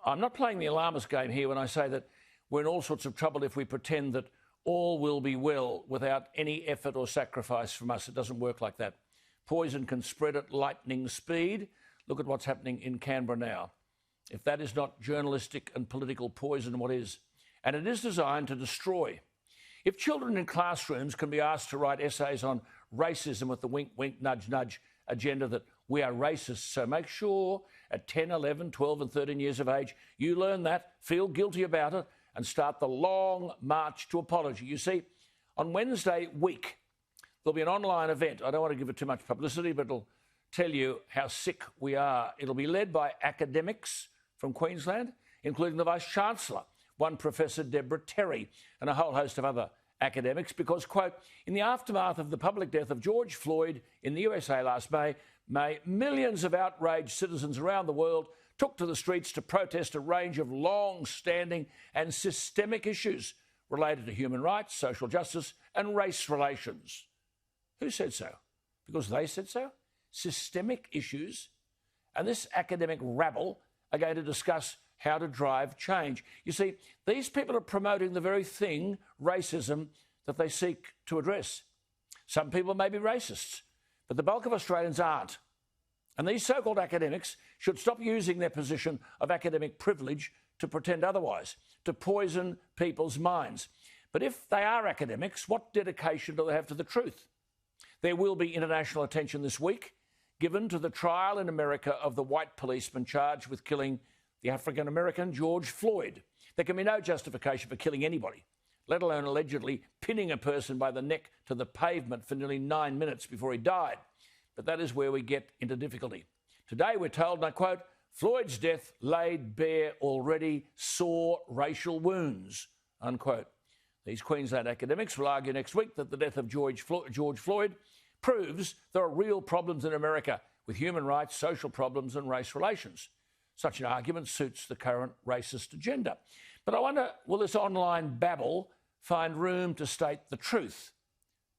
I'm not playing the alarmist game here when I say that we're in all sorts of trouble if we pretend that all will be well without any effort or sacrifice from us. It doesn't work like that. Poison can spread at lightning speed. Look at what's happening in Canberra now. If that is not journalistic and political poison, what is? And it is designed to destroy. If children in classrooms can be asked to write essays on racism with the wink, wink, nudge, nudge agenda that we are racist, so make sure at 10, 11, 12 and 13 years of age, you learn that, feel guilty about it, and start the long march to apology. You see, on Wednesday week, there'll be an online event. I don't want to give it too much publicity, but it'll tell you how sick we are. It'll be led by academics from Queensland, including the Vice-Chancellor, one Professor Deborah Terry, and a whole host of other academics, because, quote, in the aftermath of the public death of George Floyd in the USA last May, millions of outraged citizens around the world took to the streets to protest a range of long-standing and systemic issues related to human rights, social justice and race relations. Who said so? Because they said so? Systemic issues. And this academic rabble are going to discuss how to drive change. You see, these people are promoting the very thing, racism, that they seek to address. Some people may be racists, but the bulk of Australians aren't. And these so-called academics should stop using their position of academic privilege to pretend otherwise, to poison people's minds. But if they are academics, what dedication do they have to the truth? There will be international attention this week given to the trial in America of the white policeman charged with killing the African-American George Floyd. There can be no justification for killing anybody, let alone allegedly pinning a person by the neck to the pavement for nearly 9 minutes before he died. But that is where we get into difficulty. Today we're told, and I quote, Floyd's death laid bare already sore racial wounds, unquote. These Queensland academics will argue next week that the death of George Floyd proves there are real problems in America with human rights, social problems and race relations. Such an argument suits the current racist agenda. But I wonder, will this online babble find room to state the truth?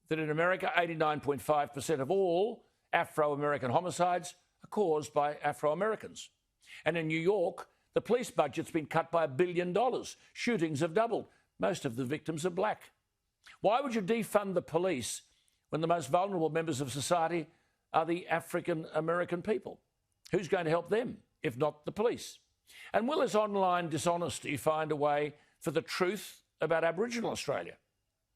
That in America, 89.5% of all Afro-American homicides are caused by Afro-Americans. And in New York, the police budget's been cut by $1 billion. Shootings have doubled. Most of the victims are black. Why would you defund the police when the most vulnerable members of society are the African-American people? Who's going to help them, if not the police? And will this online dishonesty find a way for the truth about Aboriginal Australia?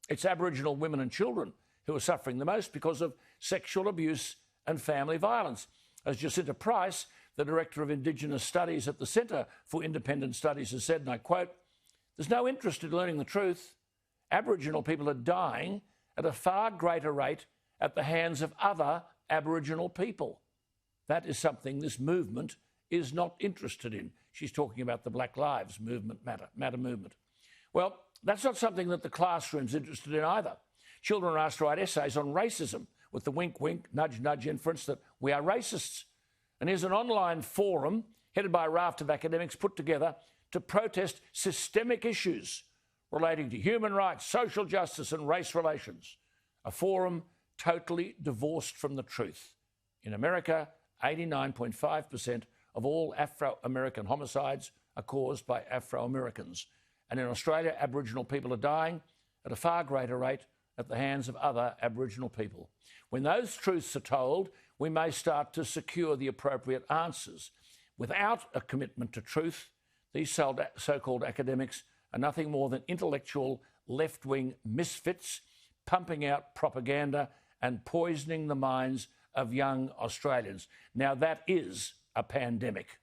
It's Aboriginal women and children who are suffering the most because of sexual abuse and family violence. As Jacinta Price, the Director of Indigenous Studies at the Centre for Independent Studies, has said, and I quote, there's no interest in learning the truth. Aboriginal people are dying at a far greater rate at the hands of other Aboriginal people. That is something this movement is not interested in. She's talking about the Black Lives Matter movement. Well, that's not something that the classroom's interested in either. Children are asked to write essays on racism with the wink, wink, nudge, nudge inference that we are racists. And here's an online forum headed by a raft of academics put together to protest systemic issues relating to human rights, social justice and race relations. A forum totally divorced from the truth. In America, 89.5% of all Afro-American homicides are caused by Afro-Americans. And in Australia, Aboriginal people are dying at a far greater rate at the hands of other Aboriginal people. When those truths are told, we may start to secure the appropriate answers. Without a commitment to truth, these so-called academics are nothing more than intellectual left-wing misfits pumping out propaganda and poisoning the minds of young Australians. Now, that is a pandemic.